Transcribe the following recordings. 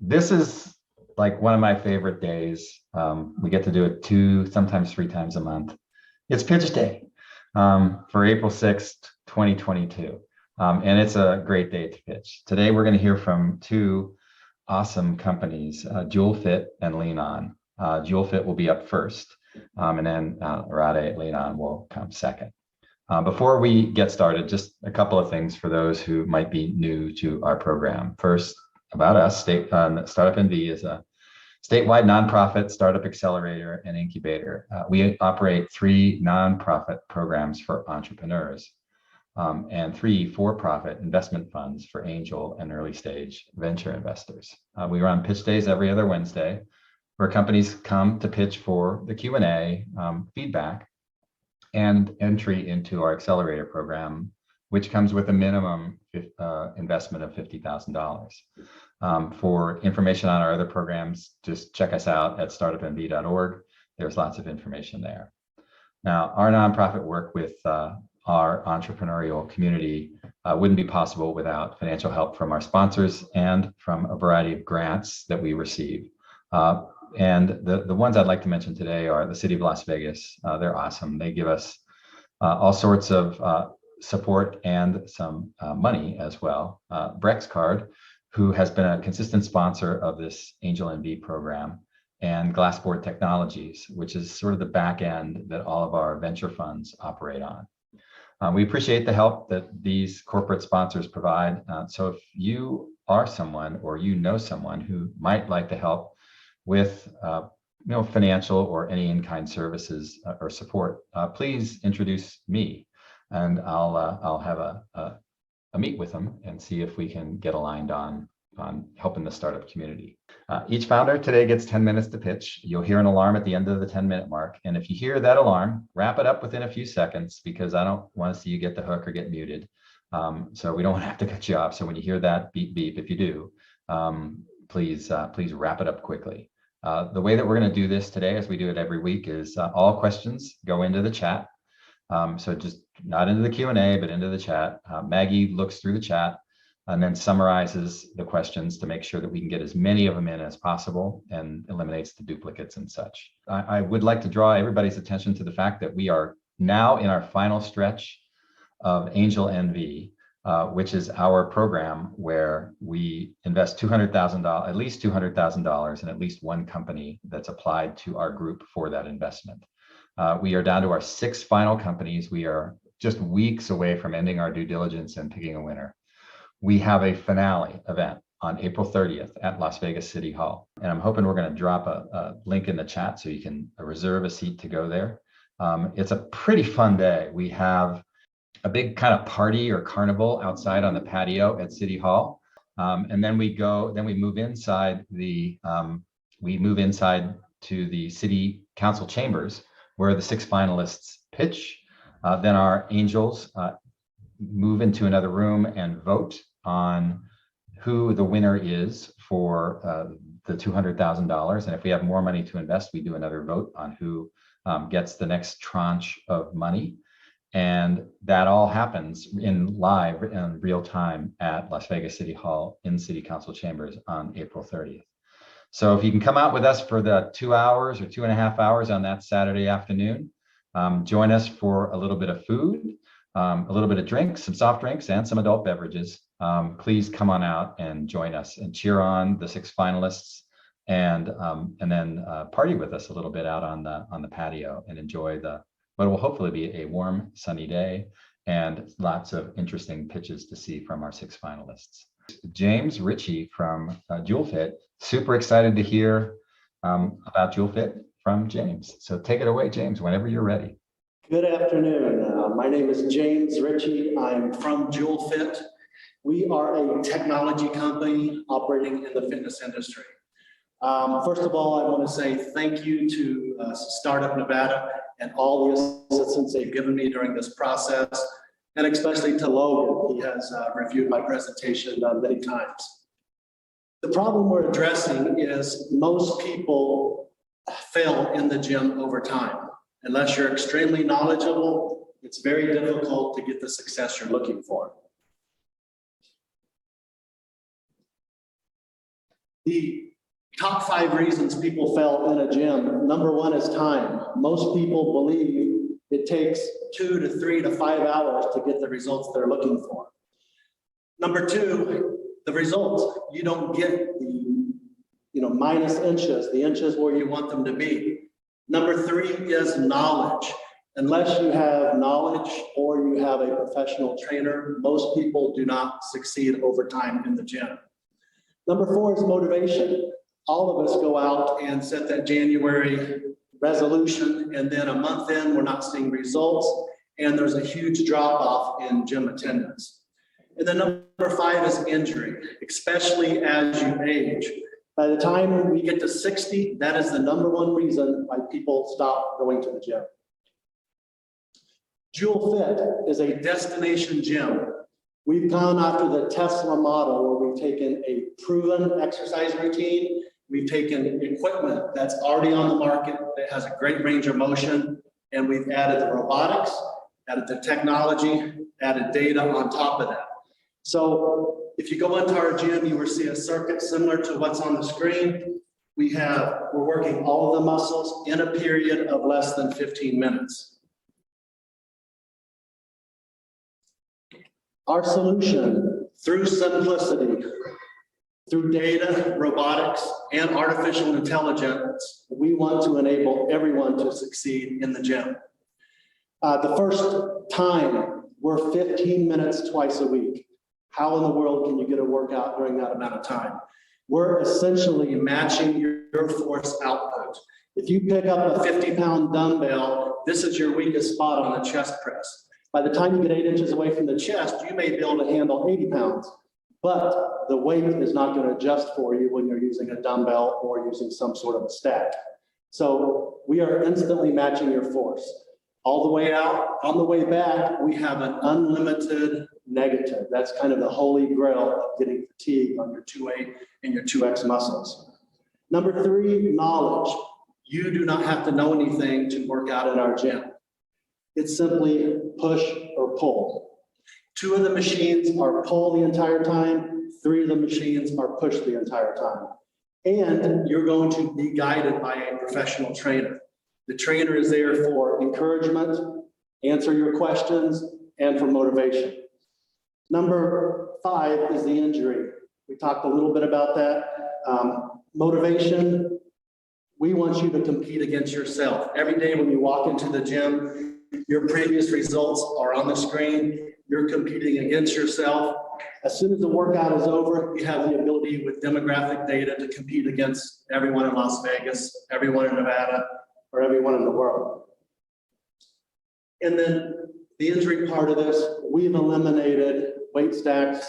This is like one of my favorite days. We get to do it 2, sometimes 3 times a month. It's pitch day for April 6th, 2022. And it's a great day to pitch. Today, we're going to hear from 2 awesome companies, JouleFit and Lean On. JouleFit will be up first, and then Rade Lean On will come second. Before we get started, just a couple of things for those who might be new to our program. First, about us, Startup NV is a statewide nonprofit startup accelerator and incubator. We operate 3 nonprofit programs for entrepreneurs and 3 for-profit investment funds for angel and early stage venture investors. We run pitch days every other Wednesday, where companies come to pitch for the Q&A, feedback, and entry into our accelerator program, which comes with a minimum investment of $50,000. For information on our other programs, just check us out at startupnv.org. There's lots of information there. Now, our nonprofit work with our entrepreneurial community wouldn't be possible without financial help from our sponsors and from a variety of grants that we receive. And the ones I'd like to mention today are the City of Las Vegas. They're awesome. They give us all sorts of support and some money as well. Brex Card, who has been a consistent sponsor of this Angel NV program, and Glassboard Technologies, which is sort of the back end that all of our venture funds operate on. We appreciate the help that these corporate sponsors provide. So if you are someone or you know someone who might like to help with financial or any in-kind services or support, please introduce me, and I'll have a meet with them and see if we can get aligned on helping the startup community. Each founder today gets 10 minutes to pitch. You'll hear an alarm at the end of the 10-minute mark, and if you hear that alarm, wrap it up within a few seconds, because I don't want to see you get the hook or get muted. So we don't want to have to cut you off. So when you hear that beep beep, if you do, please wrap it up quickly. The way that we're going to do this today, as we do it every week, is all questions go into the chat. So just not into the Q&A, but into the chat. Maggie looks through the chat and then summarizes the questions to make sure that we can get as many of them in as possible and eliminates the duplicates and such. I would like to draw everybody's attention to the fact that we are now in our final stretch of Angel NV, which is our program where we invest $200,000, at least $200,000 in at least one company that's applied to our group for that investment. We are down to our 6 final companies. We are just weeks away from ending our due diligence and picking a winner. We have a finale event on April 30th at Las Vegas City Hall. And I'm hoping we're going to drop a link in the chat so you can reserve a seat to go there. It's a pretty fun day. We have a big kind of party or carnival outside on the patio at City Hall. And then we move inside to the City Council chambers, where the 6 finalists pitch. Then our angels move into another room and vote on who the winner is for the $200,000. And if we have more money to invest, we do another vote on who gets the next tranche of money. And that all happens in real time at Las Vegas City Hall in City Council chambers on April 30th. So if you can come out with us for the 2 hours or 2.5 hours on that Saturday afternoon, join us for a little bit of food, a little bit of drinks, some soft drinks, and some adult beverages. Please come on out and join us and cheer on the 6 finalists, and then party with us a little bit out on the patio and enjoy what will hopefully be a warm, sunny day and lots of interesting pitches to see from our 6 finalists. James Richey from JouleFit. Super excited to hear about JouleFit from James. So take it away, James, whenever you're ready. Good afternoon. My name is James Richey. I'm from JouleFit. We are a technology company operating in the fitness industry. First of all, I want to say thank you to Startup Nevada and all the assistance they've given me during this process, and especially to Logan. He has reviewed my presentation many times. The problem we're addressing is most people fail in the gym over time. Unless you're extremely knowledgeable, it's very difficult to get the success you're looking for. The top 5 reasons people fail in a gym. Number 1 is time. Most people believe it takes 2 to 3 to 5 hours to get the results they're looking for. Number 2, the results. You don't get the minus inches, the inches where you want them to be. Number 3 is knowledge. Unless you have knowledge or you have a professional trainer, most people do not succeed over time in the gym. Number 4 is motivation. All of us go out and set that January resolution, and then a month in, we're not seeing results, and there's a huge drop off in gym attendance. And then number 5 is injury, especially as you age. By the time we get to 60, that is the number 1 reason why people stop going to the gym. JouleFit is a destination gym. We've gone after the Tesla model where we've taken a proven exercise routine, we've taken equipment that's already on the market that has a great range of motion, and we've added the robotics, added the technology, added data on top of that. So if you go into our gym, you will see a circuit similar to what's on the screen. We're working all of the muscles in a period of less than 15 minutes. Our solution, through simplicity, through data, robotics, and artificial intelligence, we want to enable everyone to succeed in the gym. The first time, we're 15 minutes twice a week. How in the world can you get a workout during that amount of time? We're essentially matching your force output. If you pick up a 50-pound dumbbell, this is your weakest spot on the chest press. By the time you get 8 inches away from the chest, you may be able to handle 80 pounds, but the weight is not going to adjust for you when you're using a dumbbell or using some sort of a stack. So we are instantly matching your force. All the way out, on the way back, we have an unlimited negative. That's kind of the holy grail of getting fatigue on your 2A and your 2X muscles. Number 3, knowledge. You do not have to know anything to work out in our gym. It's simply push or pull. 2 of the machines are pull the entire time, 3 of the machines are push the entire time. And you're going to be guided by a professional trainer. The trainer is there for encouragement, answer your questions, and for motivation. Number 5 is the injury. We talked a little bit about that. Motivation, we want you to compete against yourself. Every day when you walk into the gym, your previous results are on the screen. You're competing against yourself. As soon as the workout is over, you have the ability with demographic data to compete against everyone in Las Vegas, everyone in Nevada, or everyone in the world. And then the injury part of this, we've eliminated weight stacks,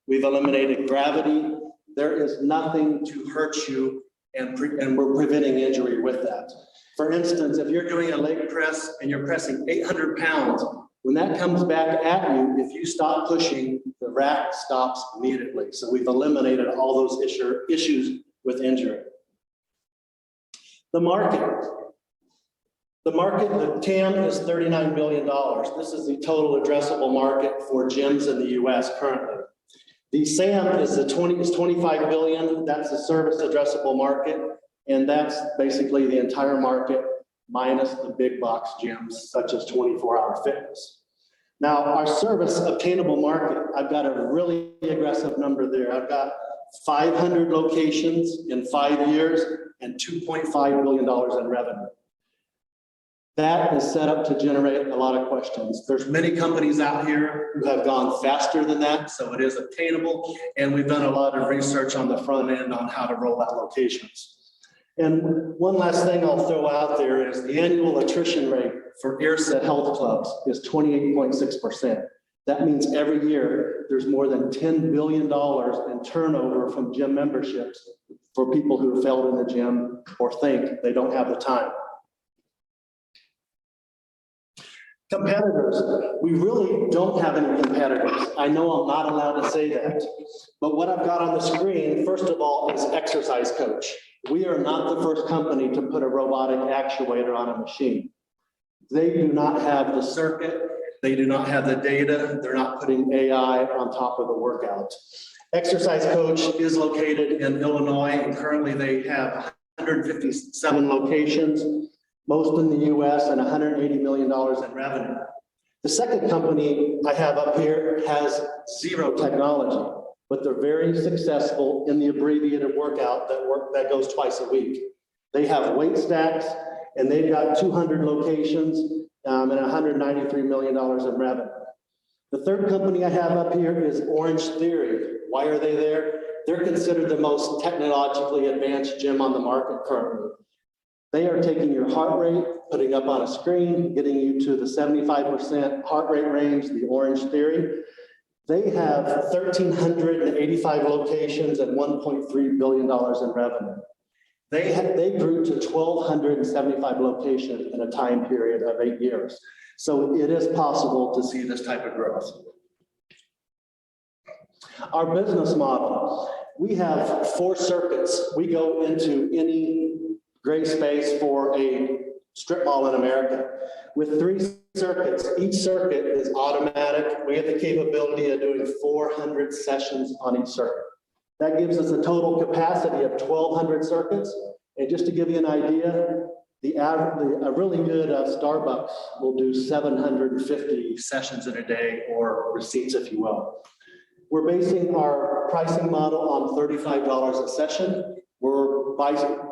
we've eliminated gravity. There is nothing to hurt you, and we're preventing injury with that. For instance, if you're doing a leg press and you're pressing 800 pounds, when that comes back at you, if you stop pushing, the rack stops immediately. So we've eliminated all those issues with injury. The market. The TAM is $39 billion. This is the total addressable market for gyms in the US currently. The SAM is 25 billion. That's the service addressable market. And that's basically the entire market minus the big box gyms such as 24-hour fitness. Now our service obtainable market, I've got a really aggressive number there. I've got 500 locations in 5 years and $2.5 billion in revenue. That is set up to generate a lot of questions. There's many companies out here who have gone faster than that, so it is obtainable, and we've done a lot of research on the front end on how to roll out locations. And one last thing I'll throw out there is the annual attrition rate for ear-set health clubs is 28.6%. That means every year there's more than $10 billion in turnover from gym memberships for people who have failed in the gym or think they don't have the time. Competitors, we really don't have any competitors. I know I'm not allowed to say that, but what I've got on the screen, first of all, is exercise coach. We are not the first company to put a robotic actuator on a machine. They do not have the circuit. They do not have the data. They're not putting AI on top of the workout. Exercise Coach is located in Illinois, and currently they have 157 locations, most in the US, and $180 million in revenue. The second company I have up here has zero technology, but they're very successful in the abbreviated workout that goes twice a week. They have weight stacks, and they've got 200 locations and $193 million in revenue. The third company I have up here is Orange Theory. Why are they there? They're considered the most technologically advanced gym on the market currently. They are taking your heart rate, putting up on a screen, getting you to the 75% heart rate range, the Orange Theory. They have 1,385 locations and $1.3 billion in revenue. They grew to 1,275 locations in a time period of 8 years. So it is possible to see this type of growth. Our business model, we have 4 circuits. We go into any gray space for a strip mall in America with 3 circuits. Each circuit is automatic. We have the capability of doing 400 sessions on each circuit. That gives us a total capacity of 1,200 circuits. And just to give you an idea, a really good Starbucks will do 750 sessions in a day, or receipts, if you will. We're basing our pricing model on $35 a session. We're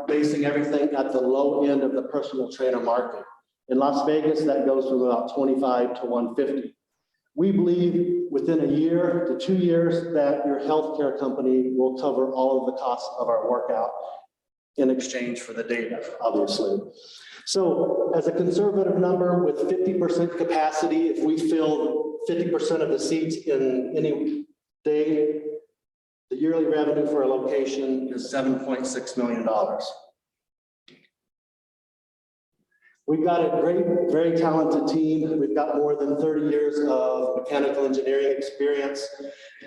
basing everything at the low end of the personal trainer market. In Las Vegas, that goes from about 25 to 150. We believe within a year to 2 years that your healthcare company will cover all of the costs of our workout in exchange for the data, obviously. So as a conservative number with 50% capacity, if we fill 50% of the seats in any day, the yearly revenue for a location is $7.6 million. We've got a great, very talented team. We've got more than 30 years of mechanical engineering experience.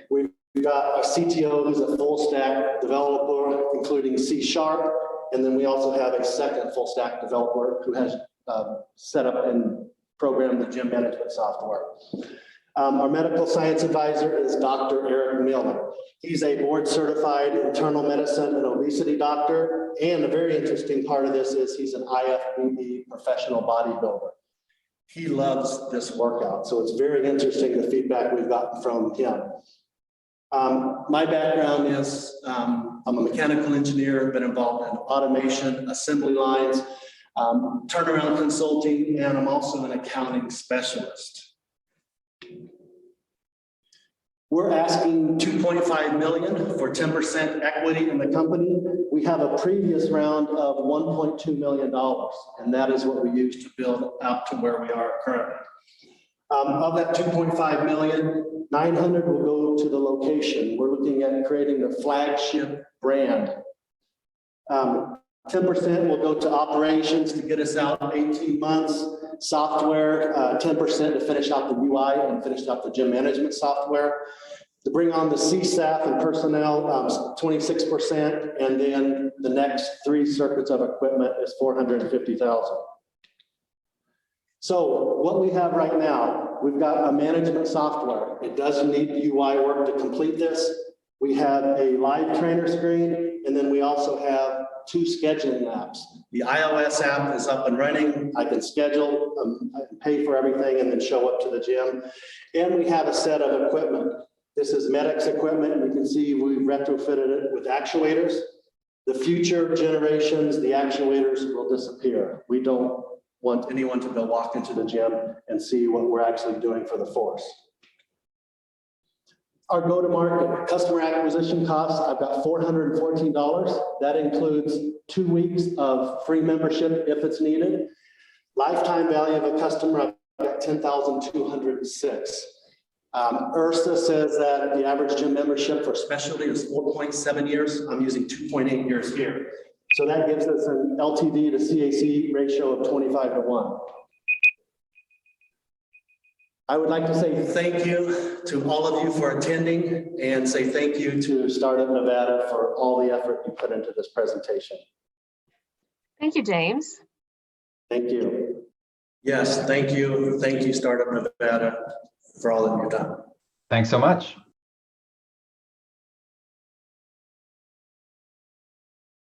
We've got a CTO who's a full stack developer, including C#, and then we also have a second full stack developer who has set up and programmed the gym management software. Our medical science advisor is Dr. Eric Miller. He's a board certified internal medicine and obesity doctor. And a very interesting part of this is he's an IFBB professional bodybuilder. He loves this workout. So it's very interesting, the feedback we've gotten from him. My background is I'm a mechanical engineer, been involved in automation, assembly lines, turnaround consulting, and I'm also an accounting specialist. We're asking $2.5 million for 10% equity in the company. We have a previous round of $1.2 million, and that is what we use to build out to where we are currently. Of that 2.5 million, 900 will go to the location. We're looking at creating a flagship brand. 10% will go to operations to get us out 18 months. Software, 10% to finish out the UI and finish out the gym management software. To bring on the C staff and personnel, 26%, and then the next 3 circuits of equipment is $450,000. So what we have right now, we've got a management software. It doesn't need UI work to complete this. We have a live trainer screen, and then we also have 2 scheduling apps. The iOS app is up and running. I can schedule, I can pay for everything, and then show up to the gym. And we have a set of equipment. This is Medix equipment, and you can see we've retrofitted it with actuators. The future generations, the actuators will disappear. We don't want anyone to go walk into the gym and see what we're actually doing for the force. Our go-to-market customer acquisition costs, I've got $414. That includes 2 weeks of free membership if it's needed. Lifetime value of a customer, I've got $10,206. IRSA says that the average gym membership for specialty is 4.7 years. I'm using 2.8 years here. So that gives us an LTV to CAC ratio of 25 to 1. I would like to say thank you to all of you for attending, and say thank you to Startup Nevada for all the effort you put into this presentation. Thank you, James. Thank you. Yes, thank you. Thank you, Startup Nevada, for all that you've done. Thanks so much.